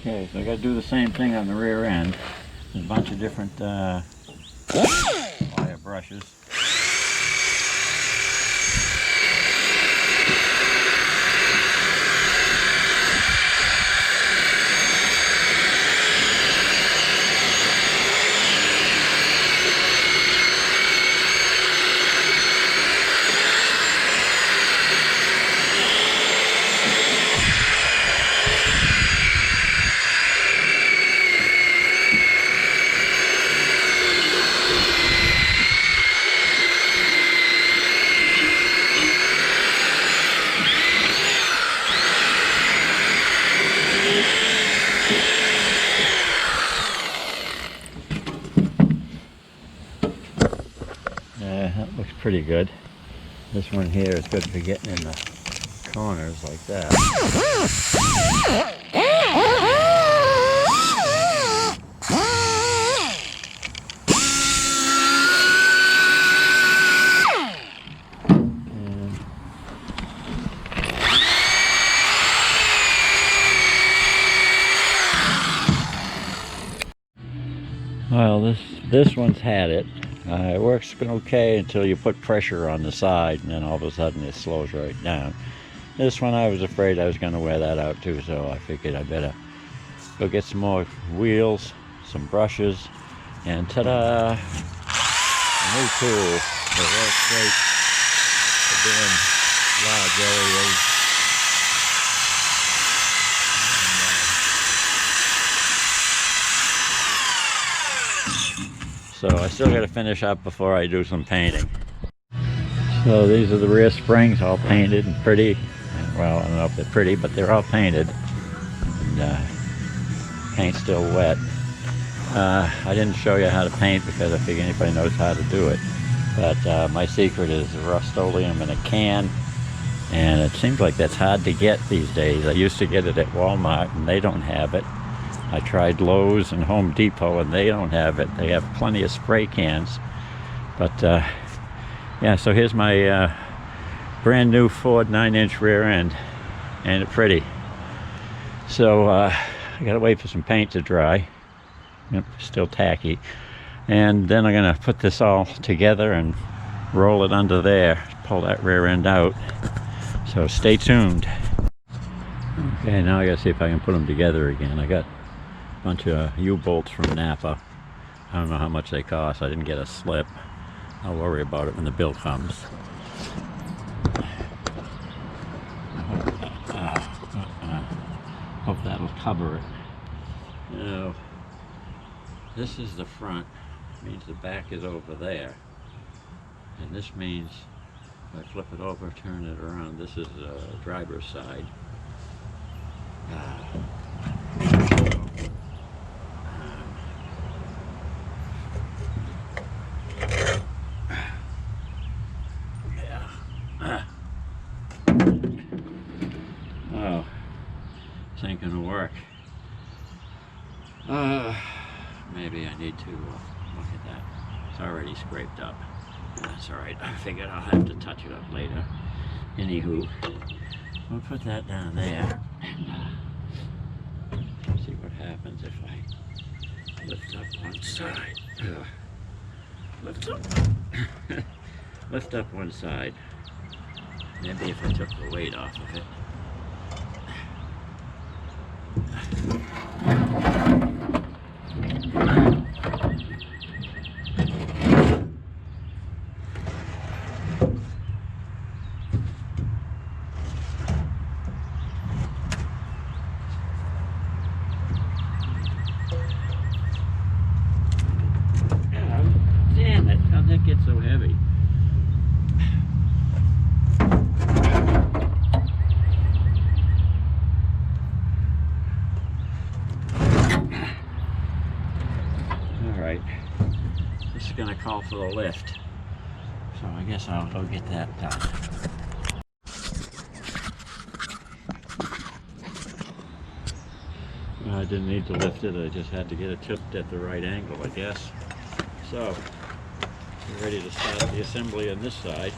Okay, so I got to do the same thing on the rear end. There's a bunch of different wire brushes. That looks pretty good. This one here is good for getting in the corners like that. Well, this one's had it. It works okay until you put pressure on the side, and then all of a sudden it slows right down. This one I was afraid I was going to wear that out too, so I figured I better go get some more wheels, some brushes, and ta-da! A new tool that works great for doing large areas. So I still got to finish up before I do some painting. So these are the rear springs, all painted and pretty. Well, I don't know if they're pretty, but they're all painted. And paint's still wet. I didn't show you how to paint because I figure anybody knows how to do it. But my secret is Rust-Oleum in a can. And it seems like that's hard to get these days. I used to get it at Walmart and they don't have it. I tried Lowe's and Home Depot and they don't have it. They have plenty of spray cans. But yeah, so here's my brand new Ford 9-inch rear end. Ain't it pretty? So I gotta wait for some paint to dry. Yep, still tacky. And then I'm gonna put this all together and roll it under there, pull that rear end out. So stay tuned. Okay, now I gotta see if I can put them together again. I got bunch of U-bolts from Napa. I don't know how much they cost. I didn't get a slip. I'll worry about it when the bill comes. Hope that'll cover it. Now, this is the front. It means the back is over there. And this means if I flip it over, turn it around, this is the driver's side. Oh, this ain't gonna work. Maybe I need to look at that. It's already scraped up. That's alright. I figured I'll have to touch it up later. Anywho, we'll put that down there and see what happens if I lift up one side. Lift up. Lift up one side. Maybe if I took the weight off of it. Damn it, how'd that get so heavy? Alright, this is going to call for the lift, so I guess I'll go get that done. I didn't need to lift it, I just had to get it tipped at the right angle, I guess. So, we're ready to start the assembly on this side.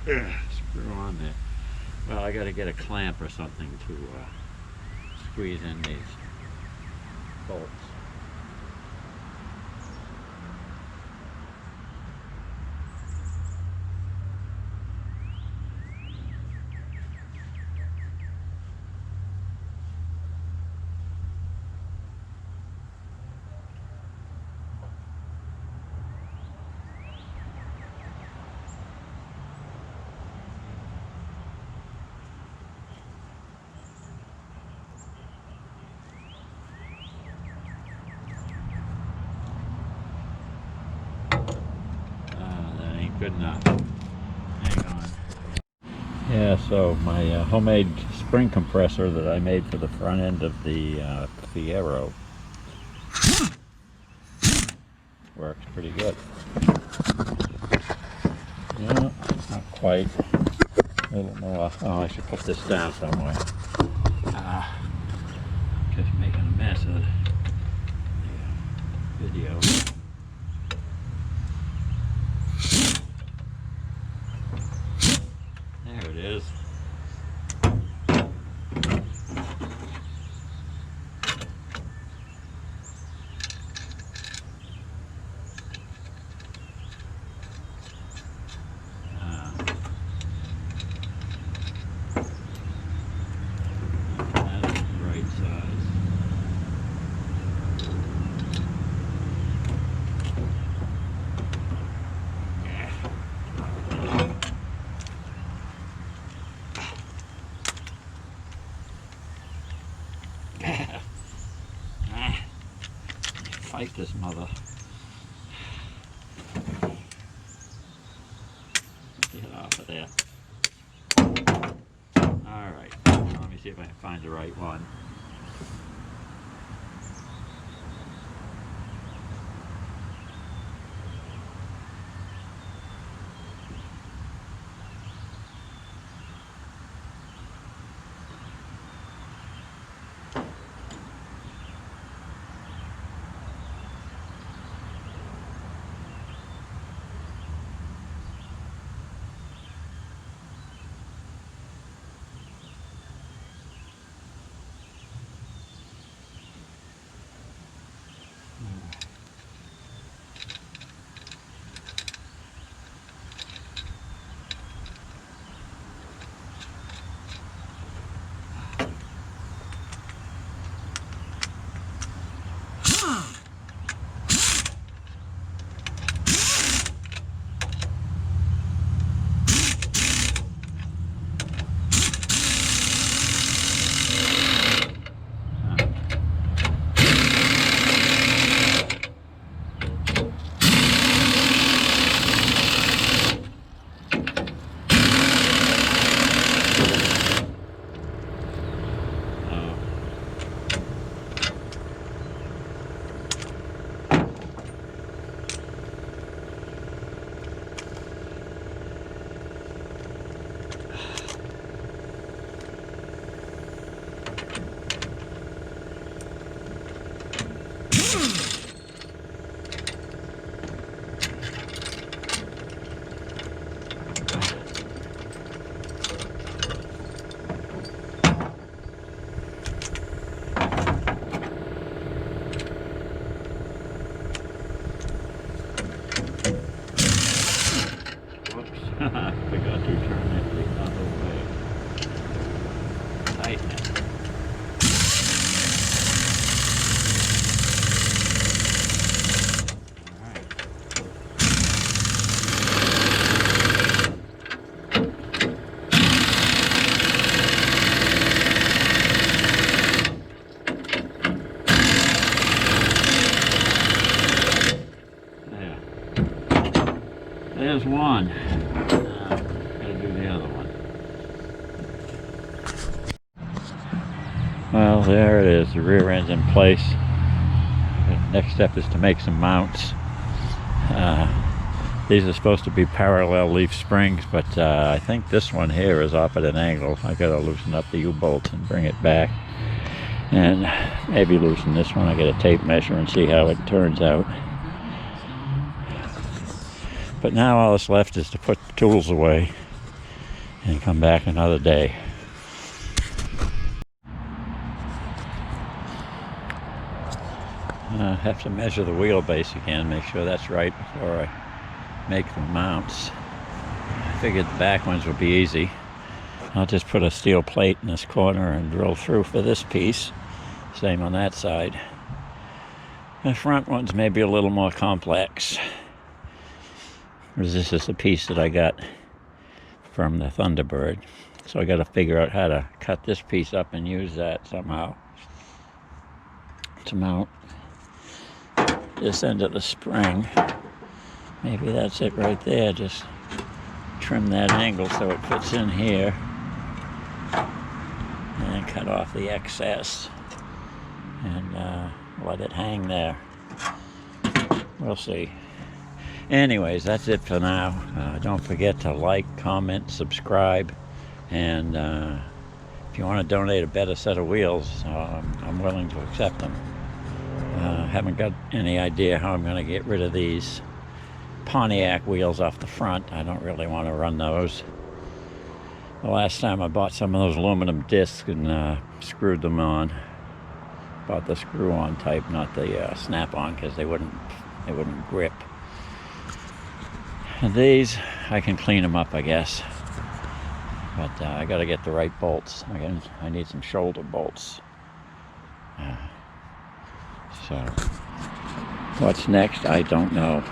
screw on there. Well, I got to get a clamp or something to squeeze in these bolts. Good enough. Hang on. Yeah, so my homemade spring compressor that I made for the front end of the Fiero works pretty good. No, not quite. A little more. Oh, I should put this down somewhere. Just making a mess of the video. There it is. That's the right size. Fight this mother. Get off of there. Alright, let me see if I can find the right one. I forgot to turn it the other way. Tighten it. There's one. Gotta do the other one. Well, there it is. The rear end's in place. The next step is to make some mounts. These are supposed to be parallel leaf springs, but I think this one here is off at an angle. I gotta loosen up the U-bolts and bring it back. And maybe loosen this one. I get a tape measure and see how it turns out. But now all that's left is to put the tools away and come back another day. I have to measure the wheelbase again, make sure that's right before I make the mounts. I figured the back ones would be easy. I'll just put a steel plate in this corner and drill through for this piece. Same on that side. The front ones may be a little more complex. This is a piece that I got from the Thunderbird. So I got to figure out how to cut this piece up and use that somehow to mount this end of the spring. Maybe that's it right there. Just trim that angle so it fits in here. And then cut off the excess and let it hang there. We'll see. Anyways, that's it for now. Don't forget to like, comment, subscribe, and if you want to donate a better set of wheels, I'm willing to accept them. Haven't got any idea how I'm going to get rid of these Pontiac wheels off the front. I don't really want to run those. The last time I bought some of those aluminum discs and screwed them on. Bought the screw-on type, not the snap-on, because they wouldn't grip. And these, I can clean them up, I guess. But I got to get the right bolts. I need some shoulder bolts. So, what's next? I don't know.